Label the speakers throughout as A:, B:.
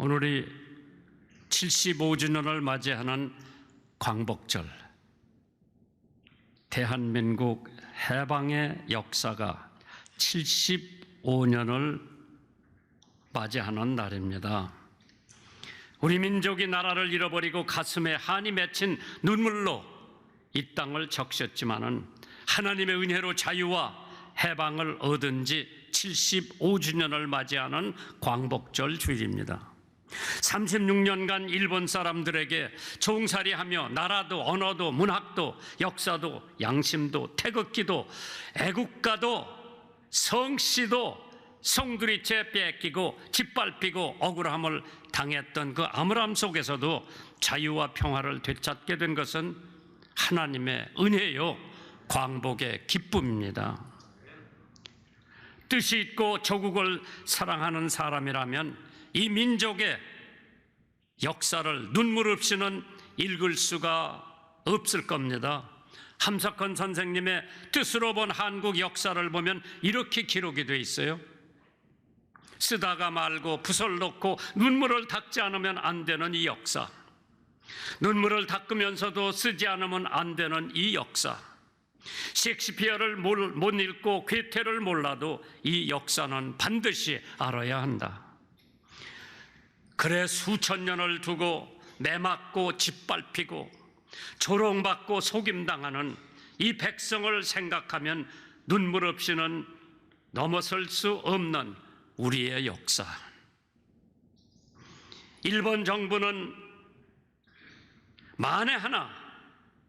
A: 오늘이 75주년을 맞이하는 광복절, 대한민국 해방의 역사가 75년을 맞이하는 날입니다. 우리 민족이 나라를 잃어버리고 가슴에 한이 맺힌 눈물로 이 땅을 적셨지만은 하나님의 은혜로 자유와 해방을 얻은 지 75주년을 맞이하는 광복절 주일입니다. 36년간 일본 사람들에게 종살이하며 나라도 언어도 문학도 역사도 양심도 태극기도 애국가도 성씨도 송두리째 뺏기고 짓밟히고 억울함을 당했던 그 암울함 속에서도 자유와 평화를 되찾게 된 것은 하나님의 은혜요, 광복의 기쁨입니다. 뜻이 있고 조국을 사랑하는 사람이라면 이 민족의 역사를 눈물 없이는 읽을 수가 없을 겁니다. 함석헌 선생님의 뜻으로 본 한국 역사를 보면 이렇게 기록이 되어 있어요. 쓰다가 말고 붓을 놓고 눈물을 닦지 않으면 안 되는 이 역사, 눈물을 닦으면서도 쓰지 않으면 안 되는 이 역사, 셰익스피어를 못 읽고 괴테를 몰라도 이 역사는 반드시 알아야 한다. 그래 수천 년을 두고 매맞고 짓밟히고 조롱받고 속임당하는 이 백성을 생각하면 눈물 없이는 넘어설 수 없는 우리의 역사. 일본 정부는 만에 하나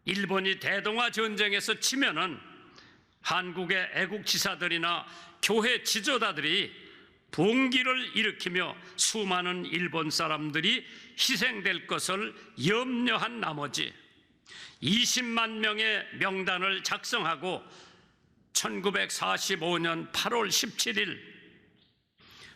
A: 일본이 대동아 전쟁에서 치면은 한국의 애국지사들이나 교회 지도자들이 봉기를 일으키며 수많은 일본 사람들이 희생될 것을 염려한 나머지 20만 명의 명단을 작성하고 1945년 8월 17일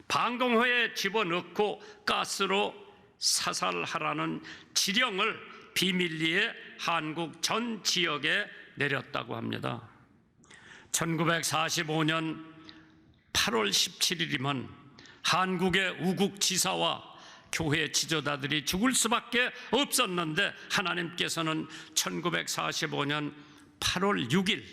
A: 방공호에 집어넣고 가스로 사살하라는 지령을 비밀리에 한국 전 지역에 내렸다고 합니다. 1945년 8월 17일이면 한국의 우국지사와 교회 지도자들이 죽을 수밖에 없었는데 하나님께서는 1945년 8월 6일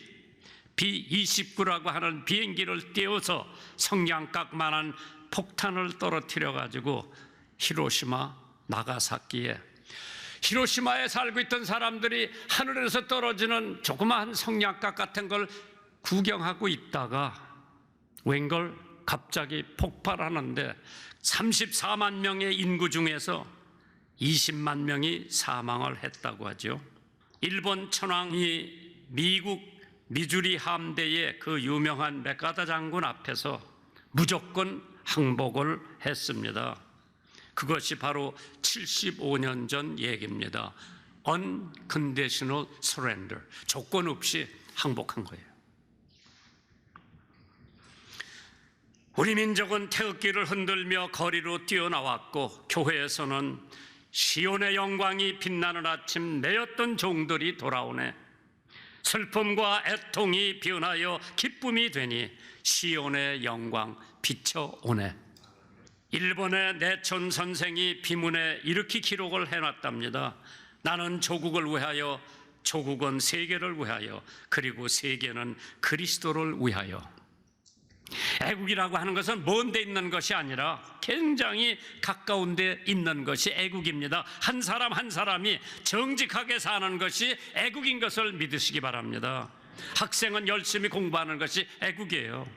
A: B-29라고 하는 비행기를 띄워서 성냥깍만한 폭탄을 떨어뜨려 가지고 히로시마, 나가사키에, 히로시마에 살고 있던 사람들이 하늘에서 떨어지는 조그마한 성냥깍 같은 걸 구경하고 있다가 웬걸 갑자기 폭발하는데 34만 명의 인구 중에서 20만 명이 사망을 했다고 하죠. 일본 천황이 미국 미주리 함대의 그 유명한 메가다 장군 앞에서 무조건 항복을 했습니다. 그것이 바로 75년 전 얘기입니다. Unconditional surrender, 조건 없이 항복한 거예요. 우리 민족은 태극기를 흔들며 거리로 뛰어나왔고 교회에서는 시온의 영광이 빛나는 아침 내었던 종들이 돌아오네, 슬픔과 애통이 변하여 기쁨이 되니 시온의 영광 비춰오네. 일본의 내촌 선생이 비문에 이렇게 기록을 해놨답니다. 나는 조국을 위하여, 조국은 세계를 위하여, 그리고 세계는 그리스도를 위하여. 애국이라고 하는 것은 먼 데 있는 것이 아니라 굉장히 가까운 데 있는 것이 애국입니다. 한 사람 한 사람이 정직하게 사는 것이 애국인 것을 믿으시기 바랍니다. 학생은 열심히 공부하는 것이 애국이에요.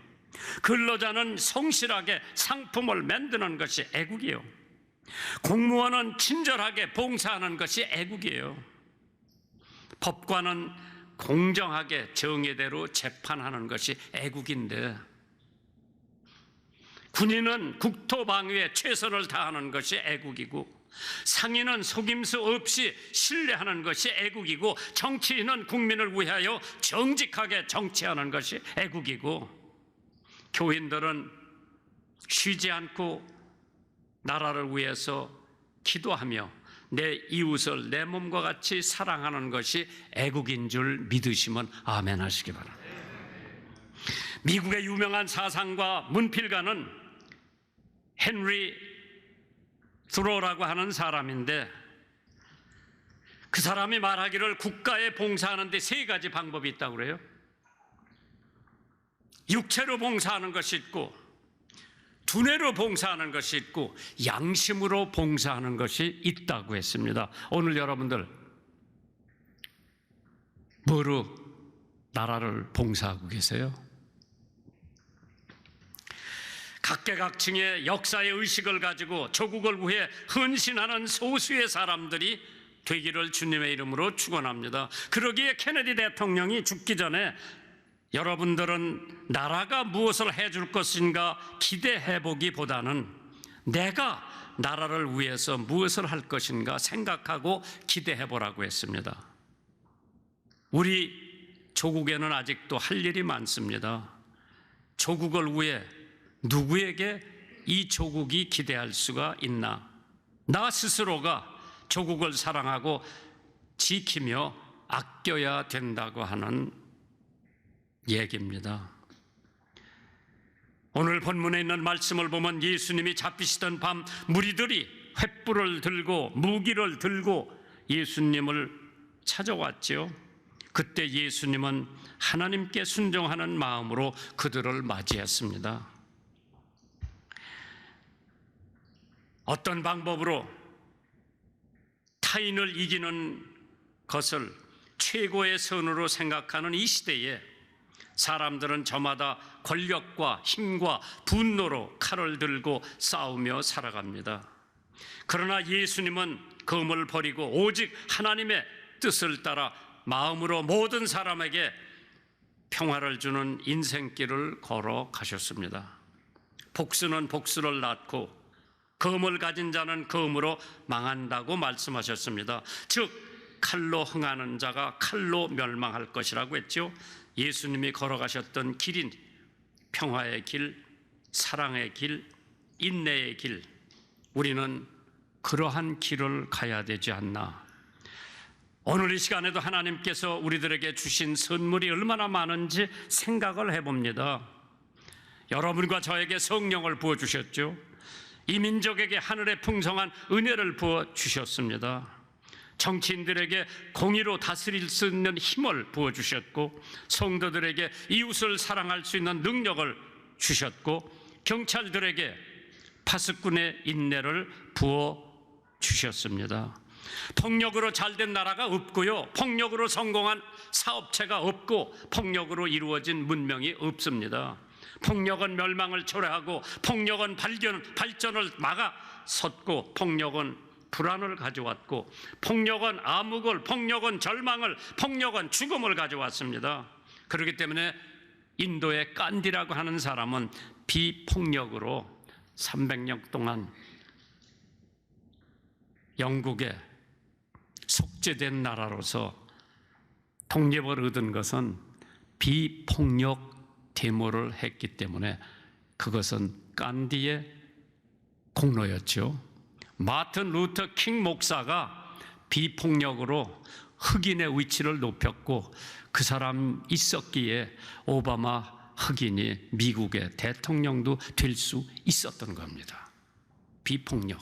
A: 근로자는 성실하게 상품을 만드는 것이 애국이에요. 공무원은 친절하게 봉사하는 것이 애국이에요. 법관은 공정하게 정의대로 재판하는 것이 애국인데, 군인은 국토방위에 최선을 다하는 것이 애국이고, 상인은 속임수 없이 신뢰하는 것이 애국이고, 정치인은 국민을 위하여 정직하게 정치하는 것이 애국이고, 교인들은 쉬지 않고 나라를 위해서 기도하며 내 이웃을 내 몸과 같이 사랑하는 것이 애국인 줄 믿으시면 아멘 하시기 바랍니다. 미국의 유명한 사상가 문필가는 헨리 드로라고 하는 사람인데, 그 사람이 말하기를 국가에 봉사하는데 세 가지 방법이 있다고 그래요. 육체로 봉사하는 것이 있고, 두뇌로 봉사하는 것이 있고, 양심으로 봉사하는 것이 있다고 했습니다. 오늘 여러분들 뭐로 나라를 봉사하고 계세요? 각계각층의 역사의 의식을 가지고 조국을 위해 헌신하는 소수의 사람들이 되기를 주님의 이름으로 축원합니다. 그러기에 케네디 대통령이 죽기 전에 여러분들은 나라가 무엇을 해줄 것인가 기대해보기보다는 내가 나라를 위해서 무엇을 할 것인가 생각하고 기대해보라고 했습니다. 우리 조국에는 아직도 할 일이 많습니다. 조국을 위해 누구에게 이 조국이 기대할 수가 있나? 나 스스로가 조국을 사랑하고 지키며 아껴야 된다고 하는 얘기입니다. 오늘 본문에 있는 말씀을 보면 예수님이 잡히시던 밤 무리들이 횃불을 들고 무기를 들고 예수님을 찾아왔죠. 그때 예수님은 하나님께 순종하는 마음으로 그들을 맞이했습니다. 어떤 방법으로 타인을 이기는 것을 최고의 선으로 생각하는 이 시대에 사람들은 저마다 권력과 힘과 분노로 칼을 들고 싸우며 살아갑니다. 그러나 예수님은 검을 버리고 오직 하나님의 뜻을 따라 마음으로 모든 사람에게 평화를 주는 인생길을 걸어가셨습니다. 복수는 복수를 낳고 검을 가진 자는 검으로 망한다고 말씀하셨습니다. 즉 칼로 흥하는 자가 칼로 멸망할 것이라고 했죠. 예수님이 걸어가셨던 길인 평화의 길, 사랑의 길, 인내의 길, 우리는 그러한 길을 가야 되지 않나. 오늘 이 시간에도 하나님께서 우리들에게 주신 선물이 얼마나 많은지 생각을 해봅니다. 여러분과 저에게 성령을 부어주셨죠. 이 민족에게 하늘의 풍성한 은혜를 부어주셨습니다. 정치인들에게 공의로 다스릴 수 있는 힘을 부어주셨고, 성도들에게 이웃을 사랑할 수 있는 능력을 주셨고, 경찰들에게 파수꾼의 인내를 부어주셨습니다. 폭력으로 잘된 나라가 없고요, 폭력으로 성공한 사업체가 없고, 폭력으로 이루어진 문명이 없습니다. 폭력은 멸망을 초래하고, 폭력은 발전을 막아섰고, 폭력은 불안을 가져왔고, 폭력은 암흑을, 폭력은 절망을, 폭력은 죽음을 가져왔습니다. 그렇기 때문에 인도의 간디라고 하는 사람은 비폭력으로 300년 동안 영국에 속죄된 나라로서 독립을 얻은 것은 비폭력 데모를 했기 때문에 그것은 간디의 공로였죠. 마틴 루터 킹 목사가 비폭력으로 흑인의 위치를 높였고, 그 사람 있었기에 오바마 흑인이 미국의 대통령도 될 수 있었던 겁니다. 비폭력.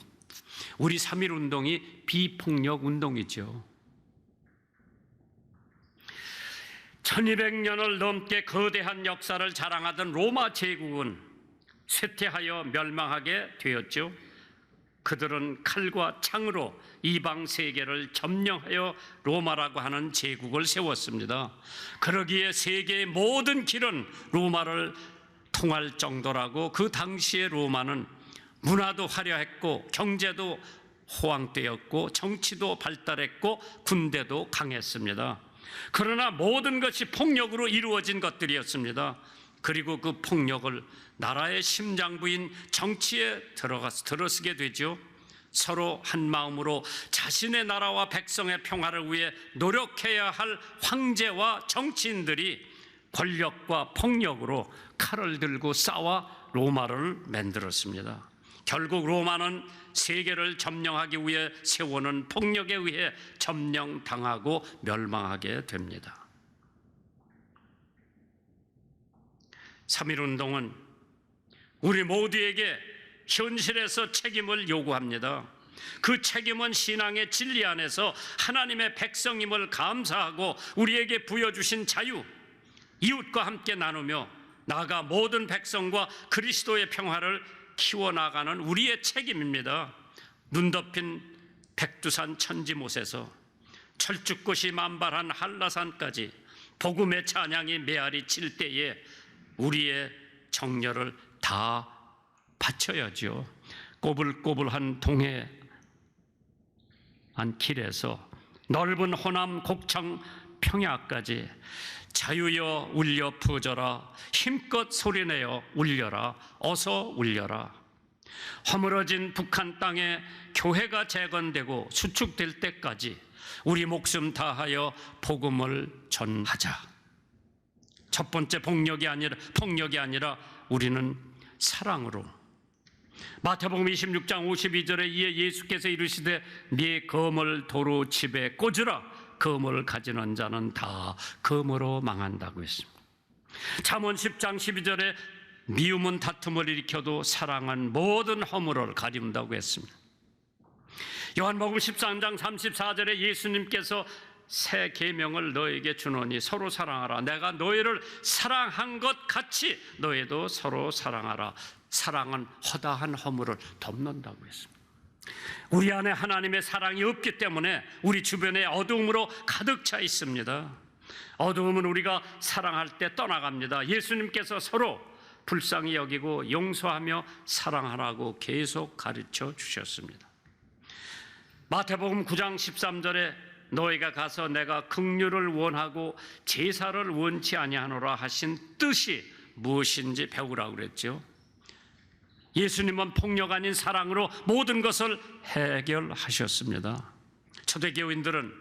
A: 우리 3.1 운동이 비폭력 운동이죠. 1200년을 넘게 거대한 역사를 자랑하던 로마 제국은 쇠퇴하여 멸망하게 되었죠. 그들은 칼과 창으로 이방 세계를 점령하여 로마라고 하는 제국을 세웠습니다. 그러기에 세계의 모든 길은 로마를 통할 정도라고, 그 당시의 로마는 문화도 화려했고, 경제도 호황되었고, 정치도 발달했고, 군대도 강했습니다. 그러나 모든 것이 폭력으로 이루어진 것들이었습니다. 그리고 그 폭력을 나라의 심장부인 정치에 들어서게 되죠. 서로 한 마음으로 자신의 나라와 백성의 평화를 위해 노력해야 할 황제와 정치인들이 권력과 폭력으로 칼을 들고 싸워 로마를 만들었습니다. 결국 로마는 세계를 점령하기 위해 세워놓은 폭력에 의해 점령당하고 멸망하게 됩니다. 3.1 운동은 우리 모두에게 현실에서 책임을 요구합니다. 그 책임은 신앙의 진리 안에서 하나님의 백성임을 감사하고 우리에게 부여주신 자유, 이웃과 함께 나누며 나아가 모든 백성과 그리스도의 평화를 키워나가는 우리의 책임입니다. 눈 덮인 백두산 천지못에서 철쭉꽃이 만발한 한라산까지 복음의 찬양이 메아리 칠 때에 우리의 정열을 다 바쳐야죠. 꼬불꼬불한 동해안 길에서 넓은 호남 곡창 평야까지 자유여 울려 퍼져라, 힘껏 소리내어 울려라, 어서 울려라. 허물어진 북한 땅에 교회가 재건되고 수축될 때까지 우리 목숨 다하여 복음을 전하자. 첫 번째 폭력이 아니라 우리는 사랑으로. 마태복음 26장 52절에 이에 예수께서 이르시되 네 검을 도로 집에 꽂으라. 검을 가지는 자는 다 검으로 망한다고 했습니다. 잠언 10장 12절에 미움은 다툼을 일으켜도 사랑은 모든 허물을 가린다고 했습니다. 요한복음 13장 34절에 예수님께서 새 계명을 너에게 주노니 서로 사랑하라. 내가 너희를 사랑한 것 같이 너희도 서로 사랑하라. 사랑은 허다한 허물을 덮는다고 했습니다. 우리 안에 하나님의 사랑이 없기 때문에 우리 주변에 어두움으로 가득 차 있습니다. 어두움은 우리가 사랑할 때 떠나갑니다. 예수님께서 서로 불쌍히 여기고 용서하며 사랑하라고 계속 가르쳐 주셨습니다. 마태복음 9장 13절에 너희가 가서 내가 긍휼을 원하고 제사를 원치 아니하노라 하신 뜻이 무엇인지 배우라고 그랬죠. 예수님은 폭력 아닌 사랑으로 모든 것을 해결하셨습니다. 초대교인들은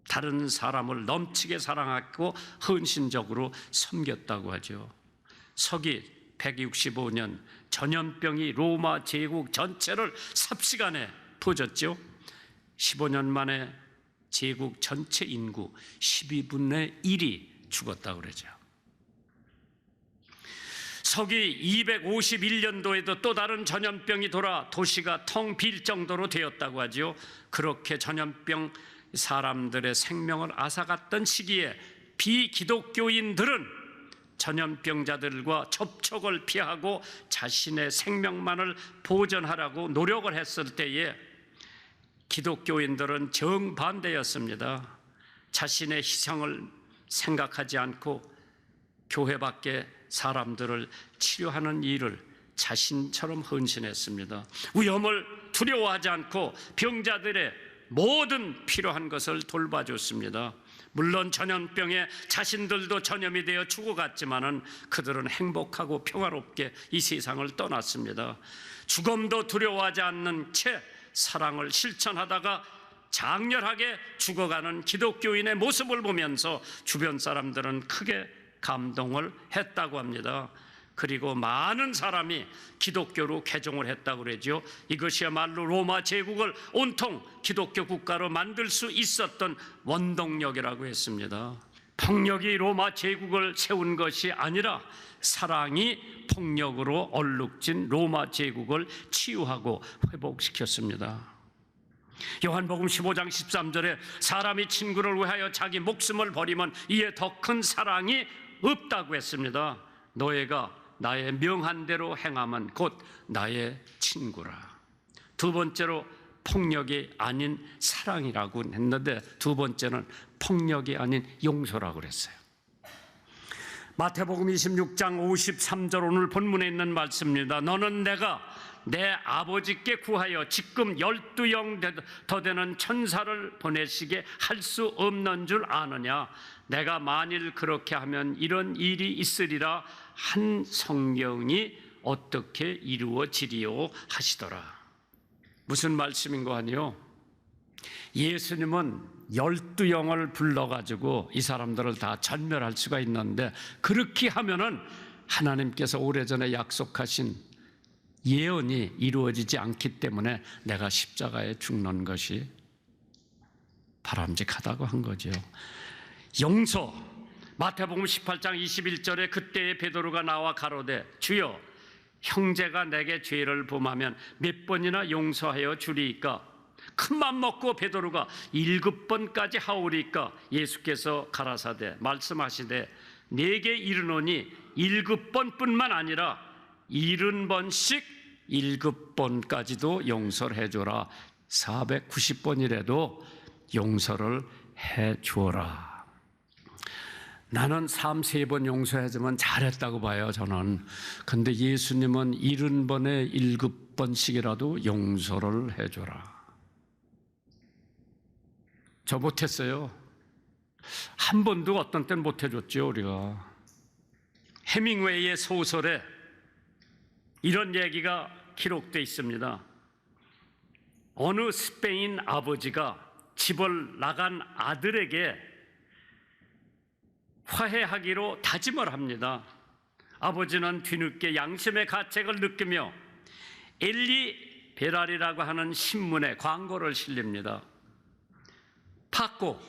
A: 다른 사람을 넘치게 사랑하고 헌신적으로 섬겼다고 하죠. 서기 165년 전염병이 로마 제국 전체를 삽시간에 퍼졌죠. 15년 만에 제국 전체 인구 12분의 1이 죽었다고 그러죠. 서기 251년도에도 또 다른 전염병이 돌아 도시가 텅 빌 정도로 되었다고 하죠. 그렇게 전염병 사람들의 생명을 앗아갔던 시기에 비기독교인들은 전염병자들과 접촉을 피하고 자신의 생명만을 보존하라고 노력을 했을 때에 기독교인들은 정반대였습니다. 자신의 희생을 생각하지 않고 교회 밖에 사람들을 치료하는 일을 자신처럼 헌신했습니다. 위험을 두려워하지 않고 병자들의 모든 필요한 것을 돌봐줬습니다. 물론 전염병에 자신들도 전염이 되어 죽어갔지만은 그들은 행복하고 평화롭게 이 세상을 떠났습니다. 죽음도 두려워하지 않는 채 사랑을 실천하다가 장렬하게 죽어가는 기독교인의 모습을 보면서 주변 사람들은 크게 감동을 했다고 합니다. 그리고 많은 사람이 기독교로 개종을 했다고 그러죠. 이것이야말로 로마 제국을 온통 기독교 국가로 만들 수 있었던 원동력이라고 했습니다. 폭력이 로마 제국을 세운 것이 아니라 사랑이 폭력으로 얼룩진 로마 제국을 치유하고 회복시켰습니다. 요한복음 15장 13절에 사람이 친구를 위하여 자기 목숨을 버리면 이에 더 큰 사랑이 없다고 했습니다. 너희가 나의 명한 대로 행하면 곧 나의 친구라. 두 번째로 폭력이 아닌 사랑이라고 했는데 두 번째는 폭력이 아닌 용서라고 그랬어요. 마태복음 26장 53절 오늘 본문에 있는 말씀입니다. 너는 내가 내 아버지께 구하여 지금 12영 더 되는 천사를 보내시게 할 수 없는 줄 아느냐. 내가 만일 그렇게 하면 이런 일이 있으리라 한 성경이 어떻게 이루어지리요 하시더라. 무슨 말씀인가 하니요, 예수님은 12영을 불러가지고 이 사람들을 다 전멸할 수가 있는데 그렇게 하면은 하나님께서 오래전에 약속하신 예언이 이루어지지 않기 때문에 내가 십자가에 죽는 것이 바람직하다고 한 거죠. 용서. 마태복음 18장 21절에 그때에 베드로가 나와 가로되 주여 형제가 내게 죄를 범하면 몇 번이나 용서하여 주리이까? 큰맘 먹고 베드로가 7번까지 하오리까? 예수께서 가라사대 말씀하시되 내게 이르노니 7번뿐만 아니라 70번씩 7번까지도 용서를 해줘라. 490번이라도 용서를 해주어라. 나는 3번 용서해주면 잘했다고 봐요, 저는. 근데 예수님은 70번에 7번씩이라도 용서를 해줘라. 저 못했어요. 한 번도 어떤 땐 못해줬죠, 우리가. 해밍웨이의 소설에 이런 얘기가 기록되어 있습니다. 어느 스페인 아버지가 집을 나간 아들에게 화해하기로 다짐을 합니다. 아버지는 뒤늦게 양심의 가책을 느끼며 엘리 베랄이라고 하는 신문에 광고를 실립니다. 파코,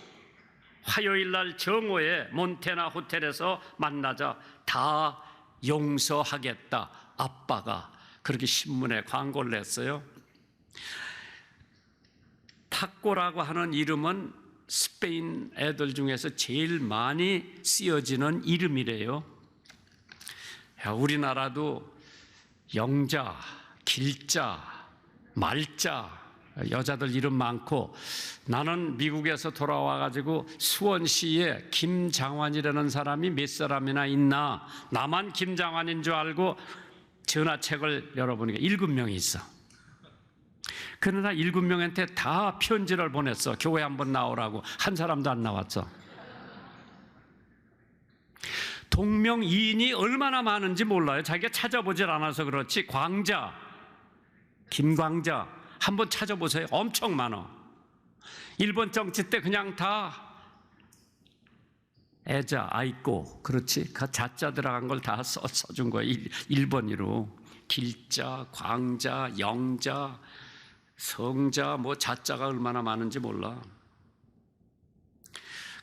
A: 화요일 날 정오에 몬테나 호텔에서 만나자 다 용서하겠다. 아빠가 그렇게 신문에 광고를 냈어요. 파코라고 하는 이름은 스페인 애들 중에서 제일 많이 쓰여지는 이름이래요. 우리나라도 영자, 길자, 말자 여자들 이름 많고, 나는 미국에서 돌아와가지고 수원시에 김장환이라는 사람이 몇 사람이나 있나, 나만 김장환인 줄 알고 전화책을 열어보니까 7명이 있어. 그러나 7명한테 다 편지를 보냈어. 교회 한번 나오라고. 한 사람도 안 나왔어. 동명이인이 얼마나 많은지 몰라요. 자기가 찾아보질 않아서 그렇지. 광자, 김광자 한번 찾아보세요. 엄청 많아. 일본 정치 때 그냥 다 애자, 아이꼬, 그렇지. 그 자자 들어간 걸 다 써준 거예요. 일본어로. 길자, 광자, 영자, 성자, 뭐 자자가 얼마나 많은지 몰라.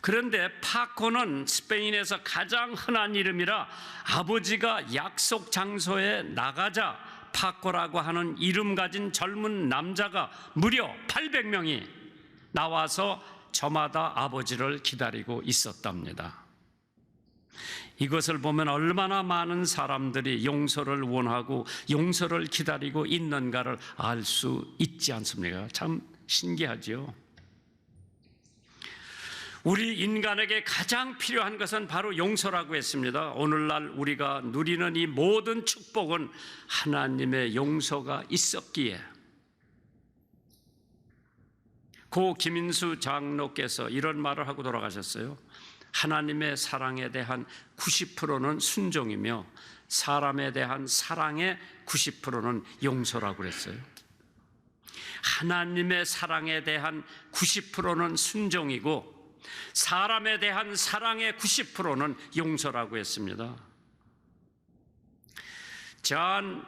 A: 그런데 파코는 스페인에서 가장 흔한 이름이라 아버지가 약속 장소에 나가자 파코라고 하는 이름 가진 젊은 남자가 무려 800명이 나와서 저마다 아버지를 기다리고 있었답니다. 이것을 보면 얼마나 많은 사람들이 용서를 원하고 용서를 기다리고 있는가를 알 수 있지 않습니까? 참 신기하죠. 우리 인간에게 가장 필요한 것은 바로 용서라고 했습니다. 오늘날 우리가 누리는 이 모든 축복은 하나님의 용서가 있었기에. 고 김인수 장로께서 이런 말을 하고 돌아가셨어요. 하나님의 사랑에 대한 90%는 순종이며 사람에 대한 사랑의 90%는 용서라고 그랬어요. 하나님의 사랑에 대한 90%는 순종이고 사람에 대한 사랑의 90%는 용서라고 했습니다. 존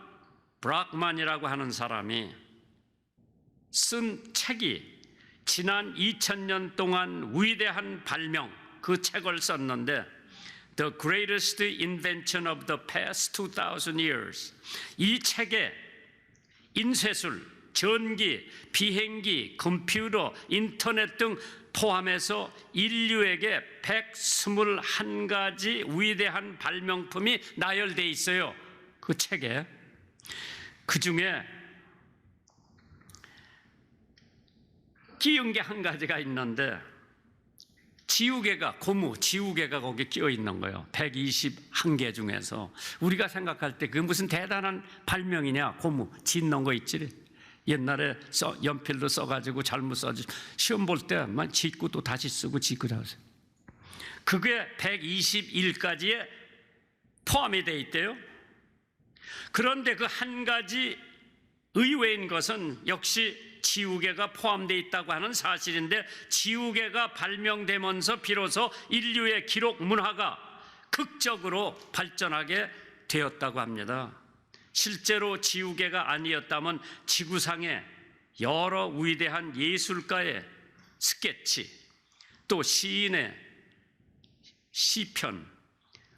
A: 브락만이라고 하는 사람이 쓴 책이 지난 2000년 동안 위대한 발명, 그 책을 썼는데 The Greatest Invention of the Past 2000 Years. 이 책에 인쇄술, 전기, 비행기, 컴퓨터, 인터넷 등 포함해서 인류에게 121가지 위대한 발명품이 나열되어 있어요. 그 책에. 그 중에 끼운 게 한 가지가 있는데 지우개가, 고무 지우개가 거기 끼어 있는 거예요. 121개 중에서. 우리가 생각할 때 그게 무슨 대단한 발명이냐. 고무 짓는 거 있지. 옛날에 연필로 써가지고 잘못 써지 시험 볼 때만 짓고 또 다시 쓰고 짓고 다시. 그게 121가지에 포함이 되어 있대요. 그런데 그 한 가지 의외인 것은 역시 지우개가 포함되어 있다고 하는 사실인데, 지우개가 발명되면서 비로소 인류의 기록 문화가 극적으로 발전하게 되었다고 합니다. 실제로 지우개가 아니었다면 지구상에 여러 위대한 예술가의 스케치, 또 시인의 시편,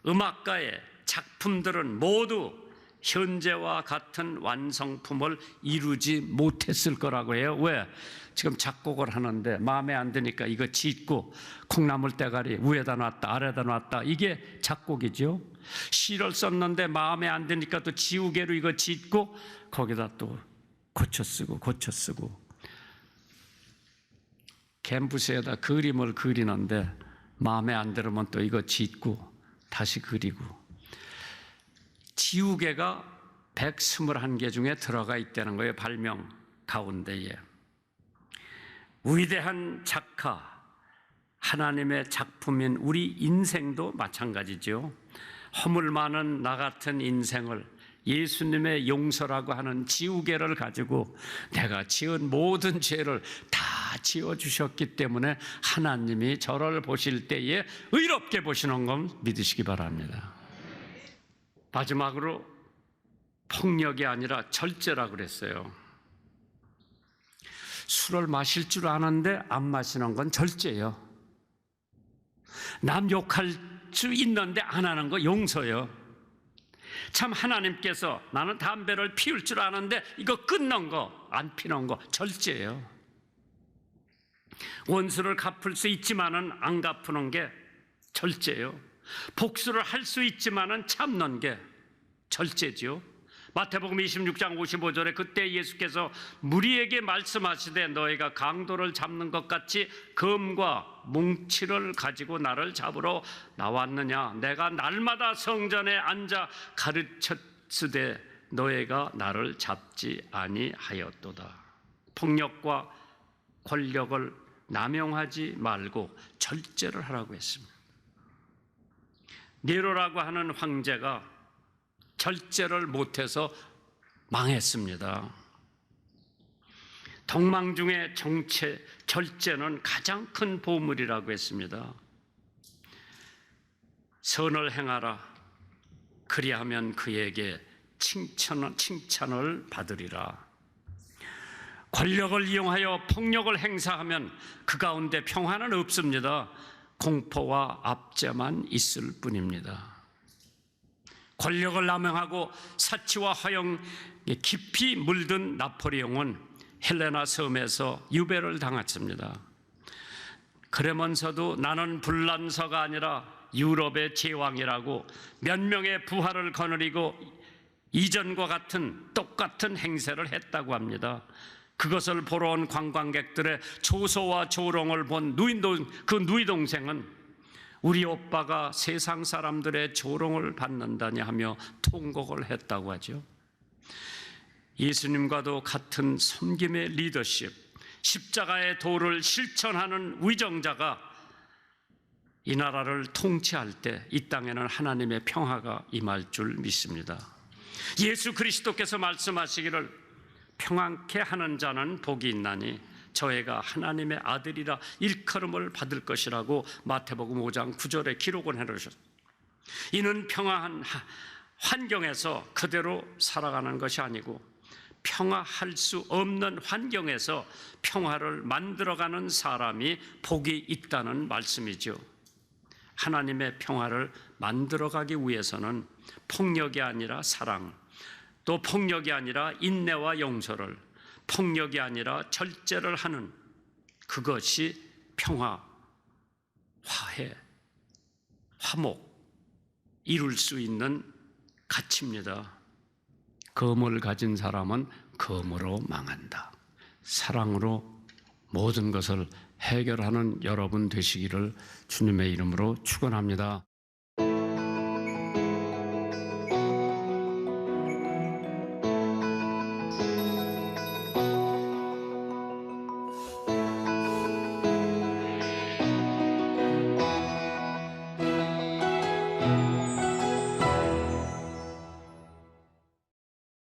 A: 음악가의 작품들은 모두 현재와 같은 완성품을 이루지 못했을 거라고 해요. 왜? 지금 작곡을 하는데 마음에 안 드니까 이거 짓고 콩나물 대가리 위에다 놨다 아래다 놨다, 이게 작곡이죠. 시를 썼는데 마음에 안 드니까 또 지우개로 이거 짓고 거기다 또 고쳐 쓰고 캔버스에다 그림을 그리는데 마음에 안 들으면 또 이거 짓고 다시 그리고, 지우개가 121개 중에 들어가 있다는 거예요. 발명 가운데에. 위대한 작가, 하나님의 작품인 우리 인생도 마찬가지죠. 허물 많은 나 같은 인생을 예수님의 용서라고 하는 지우개를 가지고 내가 지은 모든 죄를 다 지어주셨기 때문에 하나님이 저를 보실 때에 의롭게 보시는 건 믿으시기 바랍니다. 마지막으로 폭력이 아니라 절제라고 그랬어요. 술을 마실 줄 아는데 안 마시는 건 절제예요. 남 욕할 수 있는데 안 하는 거 용서예요. 참 하나님께서 나는 담배를 피울 줄 아는데 이거 끊는 거, 안 피는 거 절제예요. 원수를 갚을 수 있지만은 안 갚는 게 절제예요. 복수를 할 수 있지만은 참는 게 절제죠. 마태복음 26장 55절에 그때 예수께서 무리에게 말씀하시되 너희가 강도를 잡는 것 같이 검과 뭉치를 가지고 나를 잡으러 나왔느냐? 내가 날마다 성전에 앉아 가르쳤으되 너희가 나를 잡지 아니하였도다. 폭력과 권력을 남용하지 말고 절제를 하라고 했습니다. 네로라고 하는 황제가 절제를 못해서 망했습니다. 동망 중에 절제는 가장 큰 보물이라고 했습니다. 선을 행하라. 그리하면 그에게 칭찬을 받으리라. 권력을 이용하여 폭력을 행사하면 그 가운데 평화는 없습니다. 공포와 압제만 있을 뿐입니다. 권력을 남용하고 사치와 허영에 깊이 물든 나폴레옹은 헬레나 섬에서 유배를 당했습니다. 그러면서도 나는 불란서가 아니라 유럽의 제왕이라고 몇 명의 부하를 거느리고 이전과 같은 똑같은 행세를 했다고 합니다. 그것을 보러 온 관광객들의 조소와 조롱을 본 그 누이 동생은 우리 오빠가 세상 사람들의 조롱을 받는다니 하며 통곡을 했다고 하죠. 예수님과도 같은 섬김의 리더십, 십자가의 도를 실천하는 위정자가 이 나라를 통치할 때 이 땅에는 하나님의 평화가 임할 줄 믿습니다. 예수 그리스도께서 말씀하시기를 평안케 하는 자는 복이 있나니 저희가 하나님의 아들이라 일컬음을 받을 것이라고 마태복음 5장 9절에 기록을 해놓으셨습니다. 이는 평화한 환경에서 그대로 살아가는 것이 아니고 평화할 수 없는 환경에서 평화를 만들어가는 사람이 복이 있다는 말씀이죠. 하나님의 평화를 만들어가기 위해서는 폭력이 아니라 사랑, 또 폭력이 아니라 인내와 용서를, 폭력이 아니라 절제를 하는 그것이 평화, 화해, 화목, 이룰 수 있는 가치입니다. 검을 가진 사람은 검으로 망한다. 사랑으로 모든 것을 해결하는 여러분 되시기를 주님의 이름으로 축원합니다.